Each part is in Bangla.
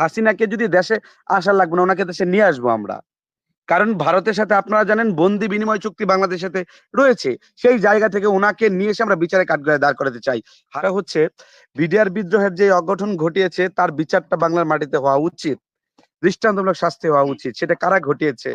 হাসিনাকে যদি দেশে আসা লাগবে না, ওনাকে দেশে নিয়ে আসবো আমরা। কারণ ভারতের সাথে আপনারা জানেন বন্দি বিনিময় চুক্তি বাংলাদেশের সাথে রয়েছে। সেই জায়গা থেকে ওনাকে নিয়ে এসে আমরা বিচারে কাঠগড়ায় দাঁড় করাতে চাই। হারা হচ্ছে বিডিআর বিদ্রোহের যে অঘটন ঘটিয়েছে তার বিচারটা বাংলার মাটিতে হওয়া উচিত। দৃষ্টান্তমূলক শাস্তি হওয়া উচিত। সেটা কারা ঘটিয়েছে?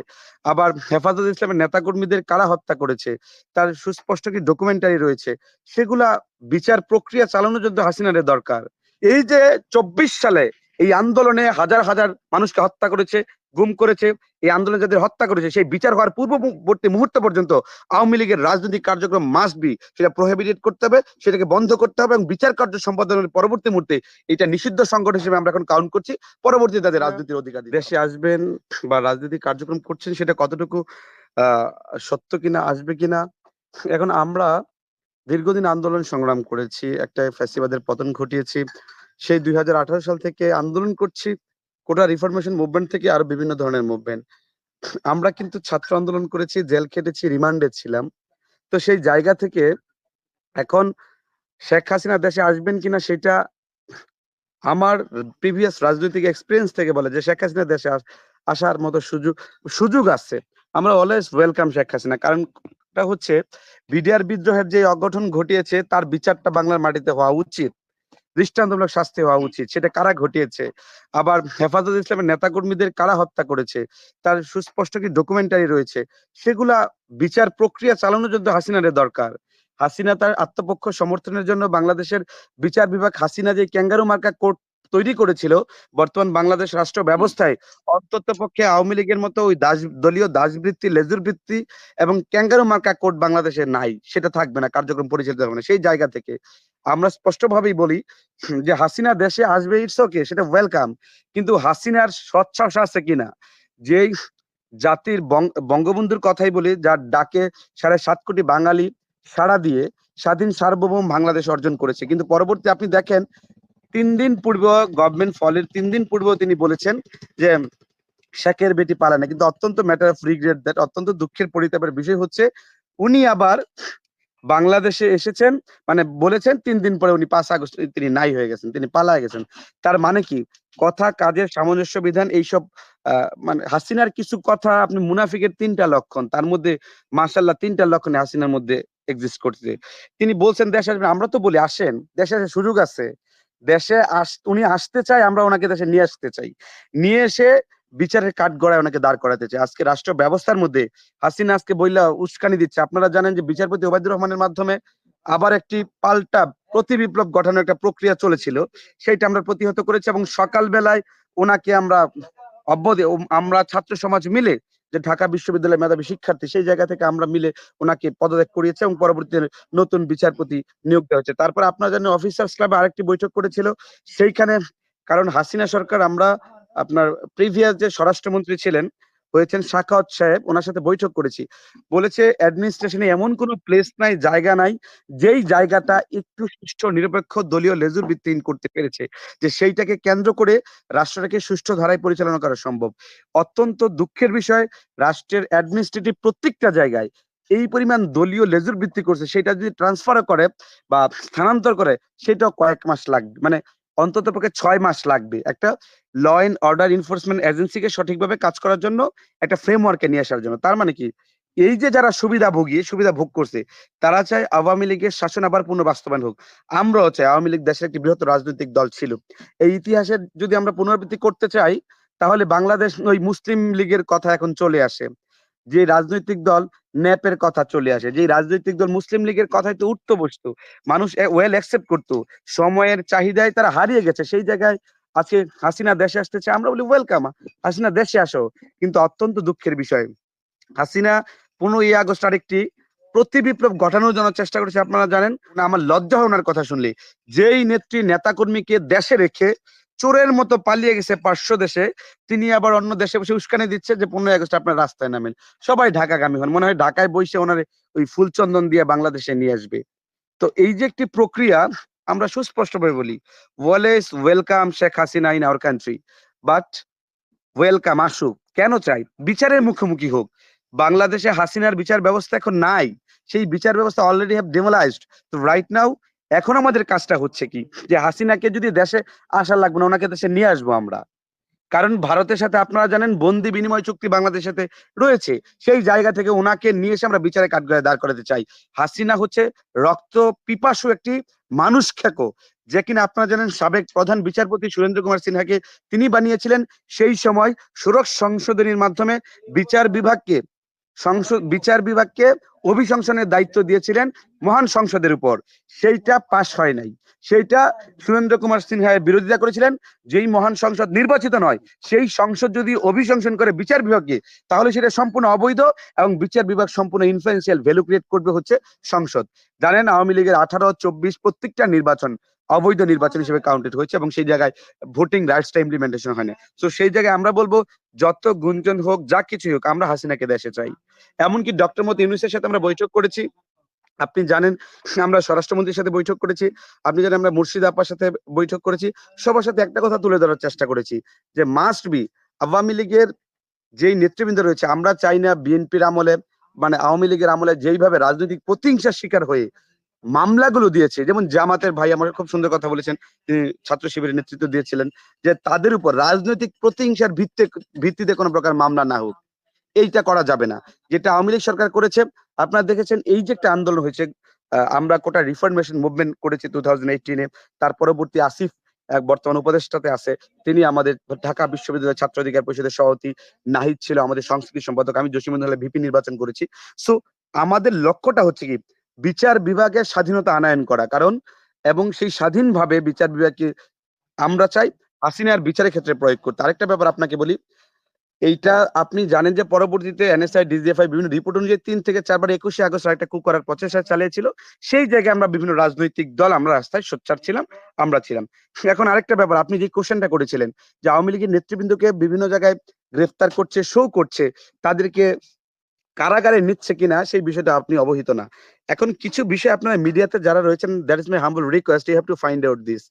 আবার হেফাজত ইসলামের নেতাকর্মীদের কারা হত্যা করেছে? তার সুস্পষ্ট কি ডকুমেন্টারি রয়েছে? সেগুলা বিচার প্রক্রিয়া চালানোর জন্য হাসিনার দরকার। এই যে ২৪ সালে এই আন্দোলনে হাজার হাজার মানুষকে হত্যা করেছে, গুম করেছে, এই আন্দোলনে যাদের হত্যা করেছে সেই বিচার হওয়ার পূর্ববর্তী মুহূর্ত পর্যন্ত আওয়ামী লীগের রাজনৈতিক কার্যক্রম মাস্ট বি, সেটা প্রহিবিটেড করতে হবে, সেটাকে বন্ধ করতে হবে এবং বিচার কার্য সম্পাদনের পরবর্তী মুহূর্তে এটা নিষিদ্ধ সংগঠন হিসেবে আমরা এখন কাউন্ট করছি। পরবর্তীতে তাদের রাজনীতির অধিকার দেশে আসবেন বা রাজনৈতিক কার্যক্রম করছেন সেটা কতটুকু আহ সত্য কিনা, আসবে কিনা। এখন আমরা দীর্ঘদিন আন্দোলন সংগ্রাম করেছি, একটা ফ্যাসিবাদের পতন ঘটিয়েছি। সেই ২০১৮ সাল থেকে আন্দোলন করছি, কোটা রিফরমেশন মুভমেন্ট থেকে আরো বিভিন্ন ধরনের মুভমেন্ট। আমরা কিন্তু ছাত্র আন্দোলন করেছি, জেল খেটেছি, রিমান্ডে ছিলাম। তো সেই জায়গা থেকে এখন শেখ হাসিনা দেশে আসবেন কিনা সেটা আমার প্রিভিয়াস রাজনৈতিক এক্সপেরিয়েন্স থেকে বলে যে শেখ হাসিনা দেশে আসার মতো সুযোগ সুযোগ আছে। আমরা অলওয়েজ ওয়েলকাম শেখ হাসিনা। কারণটা হচ্ছে বিডিআর বিদ্রোহের যে অঘটন ঘটিয়েছে তার বিচারটা বাংলার মাটিতে হওয়া উচিত। দৃষ্টান্তমূলক শাস্তি হওয়া উচিত। সেটা কারা ঘটিয়েছে? আবার হেফাজত ইসলামের নেতাকর্মীদের কারা হত্যা করেছে? তার সুস্পষ্ট কি ডকুমেন্টারি রয়েছে? সেগুলা বিচার প্রক্রিয়া চালানোর জন্য হাসিনার দরকার। হাসিনা তার আত্মপক্ষ সমর্থনের জন্য বাংলাদেশের বিচার বিভাগ, হাসিনা যে ক্যাঙ্গারু মার্কা কোর্ট তৈরি করেছিল, বর্তমান বাংলাদেশ রাষ্ট্র ব্যবস্থায় অন্তত পক্ষে আওয়ামী লীগের মতো ওই দলীয় দাসবৃত্তি, লেজুর বৃত্তি এবং ক্যাঙ্গারু মার্কা কোর্ট বাংলাদেশে নাই। সেটা থাকবে না, কার্যক্রম পরিচালিত হবে না। সেই জায়গা থেকে আমরা স্পষ্টভাবেই বলি যে হাসিনা দেশে আসবে, ইটস ওকে, সেটা ওয়েলকাম। কিন্তু হাসিনার সৎসাহস আছে কিনা? যেই জাতির বঙ্গবন্ধুর কথাই বলি, যার ডাকে ৭.৫ কোটি বাঙালি সাড়া দিয়ে স্বাধীন সার্বভৌম বাংলাদেশ অর্জন করেছে, কিন্তু পরবর্তী আপনি দেখেন ৩ দিন পূর্বে গভর্নমেন্ট ফলের ৩ দিন পূর্বেও তিনি বলেছেন যে শেখের বেটি পালায় না। কিন্তু অত্যন্ত ম্যাটার অফ রিগ্রেট দ্যাট, অত্যন্ত দুঃখের পরিতাপের বিষয় হচ্ছে উনি আবার বাংলাদেশে এসেছেন, মানে বলেছেন ৩ দিন পরে উনি ৫ আগস্ট তিনি নাই হয়ে গেছেন, তিনি পালায় গেছেন। তার মানে কি? কথা কাজের সামঞ্জস্য বিধান এইসব মানে হাসিনার কিছু কথা আপনি মুনাফিকের ৩টা লক্ষণ, তার মধ্যে মাশাআল্লাহ ৩টা লক্ষণ হাসিনার মধ্যে এক্সিস্ট করছে। তিনি বলছেন দেশে আসবেন, আমরা তো বলি আসেন, দেশে আসার সুযোগ আছে। দেশে উনি আসতে চায়, আমরা ওনাকে দেশে নিয়ে আসতে চাই। নিয়ে এসে বিচারের কাঠগড়ায় ওনাকে দাঁড় করাতে চাই। আজকে রাষ্ট্র ব্যবস্থার মধ্যে হাসিনা আজকে বইলা উস্কানি দিচ্ছে। আপনারা জানেন যে বিচারপতি ওবায়দুর রহমানের মাধ্যমে আবার একটি পাল্টা প্রতি বিপ্লব গঠনের একটা প্রক্রিয়া চলেছিল, সেইটা আমরা প্রতিহত করেছি এবং সকাল বেলায় ওনাকে আমরা আমরা ছাত্র সমাজ মিলে, যে ঢাকা বিশ্ববিদ্যালয়ের মেধাবী শিক্ষার্থী, সেই জায়গা থেকে আমরা মিলে ওনাকে পদত্যাগ করিয়েছে এবং পরবর্তীতে নতুন বিচারপতি নিয়োগ দেওয়া হয়েছে। তারপর আপনারা জানেন অফিসার্স ক্লাবে আরেকটি বৈঠক করেছিল সেইখানে, কারণ হাসিনা সরকার, আমরা আপনার প্রিভিয়াস যে স্বরাষ্ট্রমন্ত্রী ছিলেন হয়েছেন সাখাওয়াত সাহেব, ওনার সাথে বৈঠক করেছি। বলেছে অ্যাডমিনিস্ট্রেশনে এমন কোনো প্লেস নাই, জায়গা নাই, যেই জায়গাটা একটু সুষ্ঠু নিরপেক্ষ দলীয় লেজুর ভিত্তিহীন করতে পেরেছে, যে সেইটাকে কেন্দ্র করে রাষ্ট্রটাকে সুষ্ঠু ধারায় পরিচালনা করা সম্ভব। অত্যন্ত দুঃখের বিষয়, রাষ্ট্রের অ্যাডমিনিস্ট্রেটিভ প্রত্যেকটা জায়গায় এই পরিমাণ দলীয় লেজুর ভিত্তি করছে, সেটা যদি ট্রান্সফার করে বা স্থানান্তর করে সেটাও কয়েক মাস লাগবে, মানে অন্তত পক্ষে ৬ মাস লাগবে একটা ল এন্ড অর্ডার এনফোর্সমেন্ট এজেন্সিকে সঠিকভাবে কাজ করার জন্য, একটা ফ্রেমওয়ার্কে নিয়ে আসার জন্য। তার মানে কি? এই যে যারা সুবিধা ভোগ করছে, তারা চায় আওয়ামী লীগের শাসন আবার পুনঃ বাস্তবায়ন হোক। আমরাও চাই, আওয়ামী লীগ দেশের একটি বৃহত্তর রাজনৈতিক দল ছিল। এই ইতিহাসের যদি আমরা পুনরাবৃত্তি করতে চাই, তাহলে বাংলাদেশ ওই মুসলিম লীগের কথা এখন চলে আসে, যে রাজনৈতিক দল ন্যাপের কথা চলে আসে, যে রাজনৈতিক দল মুসলিম লীগের কথাই তো উঠতো বসতো, মানুষ ওয়েল অ্যাকসেপ্ট করতো। সময়ের চাহিদায় তারা হারিয়ে গেছে। সেই জায়গায় আজকে হাসিনা দেশে আসতেছে, আমরা বলি ওয়েলকাম, হাসিনা দেশে আসো। কিন্তু অত্যন্ত দুঃখের বিষয়, হাসিনা 15ই আগস্ট আরেকটি প্রতি বিপ্লব ঘটানোর জন্য চেষ্টা করেছে। আপনারা জানেন, আমার লজ্জা হয় ওনার কথা শুনলে। যেই নেত্রী নেতাকর্মীকে দেশে রেখে চোরের মতো পালিয়ে গেছে পার্শ্ব দেশে, তিনি আবার অন্য দেশে বসে উস্কানি দিচ্ছে যে 15ই আগস্ট আপনার রাস্তায় নামেন, সবাই ঢাকাগামী হন। মনে হয় ঢাকায় বসে ওনার ওই ফুলচন্দন দিয়ে বাংলাদেশে নিয়ে আসবে। তো এই যে একটি প্রক্রিয়া, আমরা সুস্পষ্টভাবে বলি always welcome Sheikh Hasina in our country, but welcome আসুক। কেন চাই? বিচারের মুখোমুখি হোক। বাংলাদেশে হাসিনার বিচার ব্যবস্থা এখন নাই, সেই বিচার ব্যবস্থা অলরেডি হ্যাভ ডেমোলাইজড। তো রাইট নাও এখন আমাদের কাজটা হচ্ছে কি, যে হাসিনাকে যদি দেশে আসা লাগবে না, ওনাকে দেশে নিয়ে আসবো আমরা। কারণ ভারতের সাথে আপনারা জানেন বন্দি বিনিময় চুক্তি বাংলাদেশের সাথে রয়েছে। সেই জায়গা থেকে ওনাকে নিয়ে এসে আমরা বিচারে কাঠগড়ায় দাঁড় করাতে চাই। হাসিনা হচ্ছে রক্ত পিপাসু একটি মানুষ খেকো, যে কিনা আপনারা জানেন সাবেক প্রধান বিচারপতি সুরেন্দ্র কুমার সিনহাকে তিনি বানিয়েছিলেন। সেই সময় ষোড়শ সংশোধনীর মাধ্যমে বিচার বিভাগকে বিচার বিভাগকে অভিশংসনের দায়িত্ব দিয়েছিলেন মহান সংসদের উপর। সেইটা পাশ হয় নাই। সেইটা সুরেন্দ্র কুমার সিনহার বিরোধিতা করেছিলেন। যেই মহান সংসদ নির্বাচিত নয়, সেই সংসদ যদি অভিশংসন করে বিচার বিভাগকে, তাহলে সেটা সম্পূর্ণ অবৈধ এবং বিচার বিভাগ সম্পূর্ণ ইনফ্লুয়েন্সিয়াল ভ্যালু ক্রিয়েট করবে হচ্ছে সংসদ। জানেন আওয়ামী লীগের 18, 24 প্রত্যেকটা নির্বাচন অবৈধ নির্বাচন হিসেবে কাউন্টেড হয়েছে এবং সেই জায়গায় ভোটিং রাইটসটা ইমপ্লিমেন্টেশন হয় না। তো সেই জায়গায় আমরা বলবো যত গুঞ্জন হোক, যা কিছুই হোক, আমরা হাসিনাকে দেশে চাই। এমনকি ডক্টর মোহাম্মদ ইউনূসের সাথে আমরা বৈঠক করেছি। আপনি জানেন আমরা স্বরাষ্ট্রমন্ত্রীর সাথে বৈঠক করেছি। আপনি জানেন আমরা মুর্শিদ আপ্পার সাথে বৈঠক করেছি। সবার সাথে একটা কথা তুলে ধরার চেষ্টা করেছি যে মাস্ট বি আওয়ামী লীগের যেই নেতৃবৃন্দ রয়েছে, আমরা চাই না বিএনপির আমলে মানে আওয়ামী লীগের আমলে যেইভাবে রাজনৈতিক প্রতিহিংসার শিকার হয়ে মামলাগুলো দিয়েছে, যেমন জামাতের ভাই আমার খুব সুন্দর কথা বলেছেন, তিনি ছাত্র শিবিরের নেতৃত্ব দিয়েছিলেন, যে তাদের উপর রাজনৈতিক প্রতিহিংসার ভিত্তিতে কোনো প্রকার মামলা না হোক। এইটা করা যাবে না, যেটা আওয়ামী লীগ সরকার করেছে। আপনারা দেখেছেন এই যে একটা আন্দোলন হয়েছে, আমরা কোটা রিফরমেশন মুভমেন্ট করেছি 2018-এ। তার পরবর্তী আসিফ বর্তমান উপদেষ্টাতে আছে, তিনি আমাদের ঢাকা বিশ্ববিদ্যালয়ের ছাত্র অধিকার পরিষদের সভাপতি, নাহিদ ছিল আমাদের সংস্কৃতি সম্পাদক, আমি জসিমউদ্দিন ভিপি নির্বাচন করেছি। সো আমাদের লক্ষ্যটা হচ্ছে কি বিচার বিভাগের স্বাধীনতা আনয়ন করা, কারণ এবং সেই স্বাধীনভাবে বিচার বিভাগকে আমরা চাই হাসিনার বিচারের ক্ষেত্রে প্রয়োগ করতে। আরেকটা ব্যাপার আপনাকে বলি, এইটা আপনি জানেন যে পরবর্তীতে এনএসআই ডিজিএফআই বিভিন্ন রিপোর্ট অনুযায়ী 3 থেকে 4 বার 21শে আগস্ট একটা coup করার প্রচেষ্টা চালিয়েছিল। সেই জায়গায় আমরা বিভিন্ন রাজনৈতিক দল আমরা রাস্তায় সোচ্চার ছিলাম, আমরা ছিলাম। এখন আরেকটা ব্যাপার, আপনি যে কোশ্চেনটা করেছিলেন যে আওয়ামী লীগের নেতৃবৃন্দকে বিভিন্ন জায়গায় গ্রেফতার করছে, শো করছে, তাদেরকে কারাগারে নিচ্ছে কিনা সেই বিষয়টা আপনি অবহিত না। এখন কিছু বিষয় আপনারা মিডিয়াতে যারা রয়েছেন, that is my humble request, you have to find out this.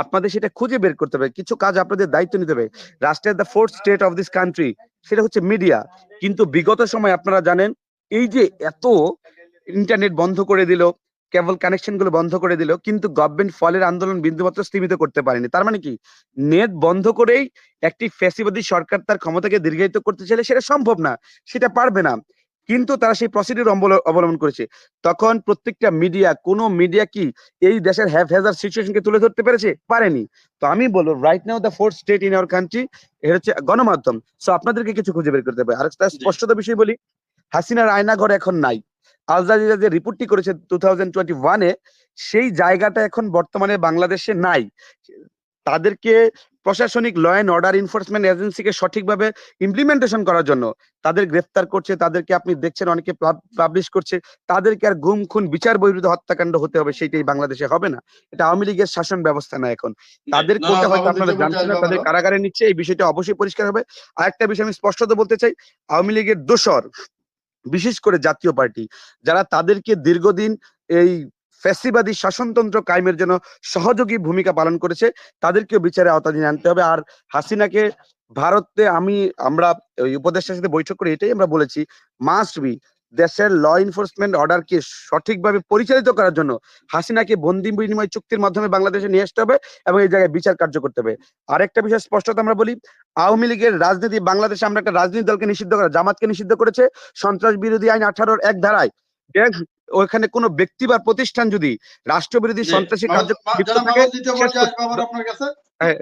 আপনাদের সেটা খুঁজে বের করতে হবে, কিছু কাজ আপনাদের দায়িত্ব নিতে হবে। রাষ্ট্রের the fourth state of this country সেটা হচ্ছে মিডিয়া। কিন্তু বিগত সময় আপনারা জানেন এই যে এত ইন্টারনেট বন্ধ করে দিল, কেবল কানেকশন গুলো বন্ধ করে দিল, কিন্তু গভর্নমেন্ট ফলের আন্দোলন বিন্দুমাত্র স্থিমিত করতে পারেনি। তার মানে কি নেট বন্ধ করেই একটি ফ্যাসিবাদী সরকার তার ক্ষমতাকে দীর্ঘায়িত করতে চাইলে সেটা সম্ভব না, সেটা পারবে না। কিন্তু তারা সেই প্রসিডিউর অবলম্বন করেছে। তখন প্রত্যেকটা মিডিয়া, কোন মিডিয়া কি এই দেশের হ্যাভহ্যাজার সিচুয়েশনকে তুলে ধরতে পেরেছে? পারেনি। তো আমি বলবো right now the fourth state in our country এটা হচ্ছে গণমাধ্যম। সো আপনাদেরকে কিছু খুঁজে বের করতে হবে। আর একটা স্পষ্টত বিষয় বলি, হাসিনার আয়নাঘর এখন নাই। আল জাজিরা যে রিপোর্টটি করেছে 2021-এ, সেই জায়গাটা এখন বর্তমানে বাংলাদেশে নাই। তাদেরকে প্রশাসনিক ল অ্যান্ড অর্ডার এনফোর্সমেন্ট এজেন্সিকে সঠিকভাবে ইমপ্লিমেন্টেশন করার জন্য তাদের গ্রেফতার করছে, তাদেরকে আপনি দেখছেন অনেকে পাবলিশ করছে, তাদেরকে আর গুম খুন বিচার বহির্ভূত হত্যাকাণ্ড হতে হবে, সেইটাই বাংলাদেশে হবে না। এটা আওয়ামী লীগের শাসন ব্যবস্থা না এখন। তাদের কোটা হয়তো আপনারা জানছেন না, তাদের কারাগারে নিচ্ছে, এই বিষয়টা অবশ্যই পরিষ্কার হবে। আরেকটা বিষয় আমি স্পষ্টত বলতে চাই, আওয়ামী লীগের দোসর বিশেষ করে জাতীয় পার্টি যারা তাদেরকে দীর্ঘদিন এই ফ্যাসিবাদী শাসনতন্ত্র কায়েমের জন্য সহযোগী ভূমিকা পালন করেছে, তাদেরকেও বিচারে আওতাধীন আনতে হবে। আর হাসিনাকে ভারতে আমরা ওই উপদেষ্টার সাথে বৈঠক করে এটাই আমরা বলেছি, মাস্ট বি দেশের ল এনফোর্সমেন্ট অর্ডারকে সঠিকভাবে পরিচালিত করার জন্য হাসিনাকে বন্দি বিনিময় চুক্তির মাধ্যমে বাংলাদেশে নিয়ে আসতে হবে এবং এই জায়গায় বিচার কার্য করতে হবে। আরেকটা বিষয় স্পষ্টত আমরা বলি, আওয়ামী লীগের রাজনীতি বাংলাদেশে আমরা একটা রাজনৈতিক দলকে নিষিদ্ধ করা, জামাতকে নিষিদ্ধ করেছে সন্ত্রাস বিরোধী আইন 18-র 1 ধারায়। ওখানে কোনো ব্যক্তি বা প্রতিষ্ঠান যদি রাষ্ট্রবিরোধী সন্ত্রাসী কার্যক্রমে লিপ্ত থাকে,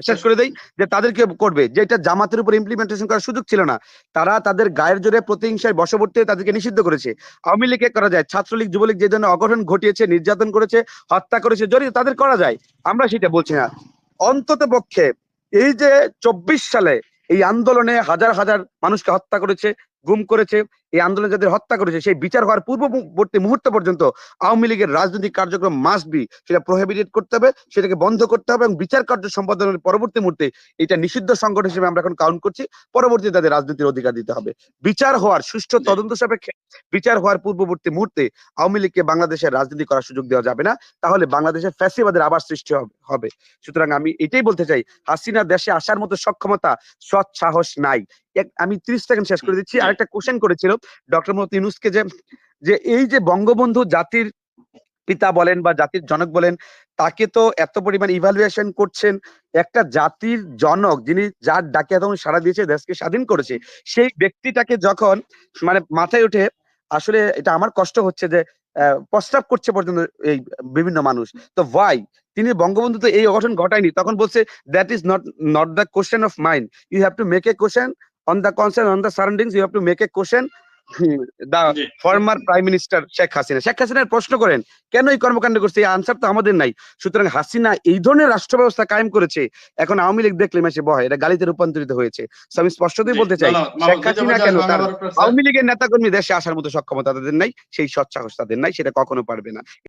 শেষ করে দেই যে তাদেরকে করবে, যেটা জামাতের উপর ইমপ্লিমেন্টেশন করার সুযোগ ছিল না। তারা তাদের গায়ের জোরে প্রতিহিংসায় বশবর্তী হয়ে তাদেরকে নিষিদ্ধ করেছে। আওয়ামী লীগকে করা যায়, ছাত্রলীগ যুবলীগ যে ধরনের অঘটন ঘটিয়েছে, নির্যাতন করেছে, হত্যা করেছে, জড়িত তাদের করা যায়, আমরা সেটা বলছি না। অন্তত পক্ষে এই যে 24 সালে এই আন্দোলনে হাজার হাজার মানুষকে হত্যা করেছে, গুম করেছে, এই আন্দোলনে যাদের হত্যা করেছে সেই বিচার হওয়ার পূর্ববর্তী মুহূর্ত পর্যন্ত আওয়ামী লীগের রাজনৈতিক কার্যক্রম মাস্ট বি, সেটা প্রহিবিটেড করতে হবে, সেটাকে বন্ধ করতে হবে এবং বিচার কার্য সম্পাদনের পরবর্তী মুহূর্তে এটা নিষিদ্ধ সংগঠন হিসেবে আমরা এখন কাউন্ট করছি, পরবর্তীতে তাদের রাজনীতির অধিকার দিতে হবে। বিচার হওয়ার সুষ্ঠু তদন্ত সাপেক্ষে বিচার হওয়ার পূর্ববর্তী মুহূর্তে আওয়ামী লীগকে বাংলাদেশের রাজনীতি করার সুযোগ দেওয়া যাবে না, তাহলে বাংলাদেশের ফ্যাসিবাদের আবার সৃষ্টি হবে। সুতরাং আমি এটাই বলতে চাই, হাসিনা দেশে আসার মতো সক্ষমতা, সৎ সাহস নাই। আমি 30 সেকেন্ড শেষ করে দিচ্ছি। আরেকটা কোশ্চেন করেছিল ডক্টর মোহাম্মদ ইউনূসকে যে এই যে বঙ্গবন্ধু জাতির পিতা বলেন বা জাতির জনক বলেন, তাকে তো এত পরিমাণ ইভালুয়েশন করছেন। একটা জাতির জনক যিনি যার ডাকে এত সাড়া দিয়েছে, দেশকে স্বাধীন করেছে, সেই ব্যক্তিটাকে যখন মানে মাথায় উঠে, আসলে এটা আমার কষ্ট হচ্ছে যে প্রস্তাব করছে পর্যন্ত এই বিভিন্ন মানুষ। তো ওয়াই? তিনি বঙ্গবন্ধু তো এই অঘটন ঘটায়নি। তখন বলছে that is not the question of mind. You have to make a question on the concern on the surroundings, you have to make a question the G. Former prime minister Sheikh Hasina. Sheikh হাসিনার প্রশ্ন করেন কেন এই কর্মকাণ্ড করছে, এই আনসার তো আমাদের নাই। সুতরাং হাসিনা এই ধরনের রাষ্ট্র ব্যবস্থা কায়েম করেছে, এখন আওয়ামী লীগ দেখলে মেসে বহে, এটা গালিতে রূপান্তরিত হয়েছে। So আমি স্পষ্টতই জি, বলতে চাই, ধন্যবাদ শেখ মাহমুদ। দ্বিতীয় হাসিনা পর্যায়ে কেন আসবো আমি তার আবার আপনার স্যার। আওয়ামী লীগের নেতাকর্মী দেশে আসার মতো সক্ষমতা তাদের নাই, সেই সৎ সাহস তাদের নাই, সেটা কখনো পারবে না।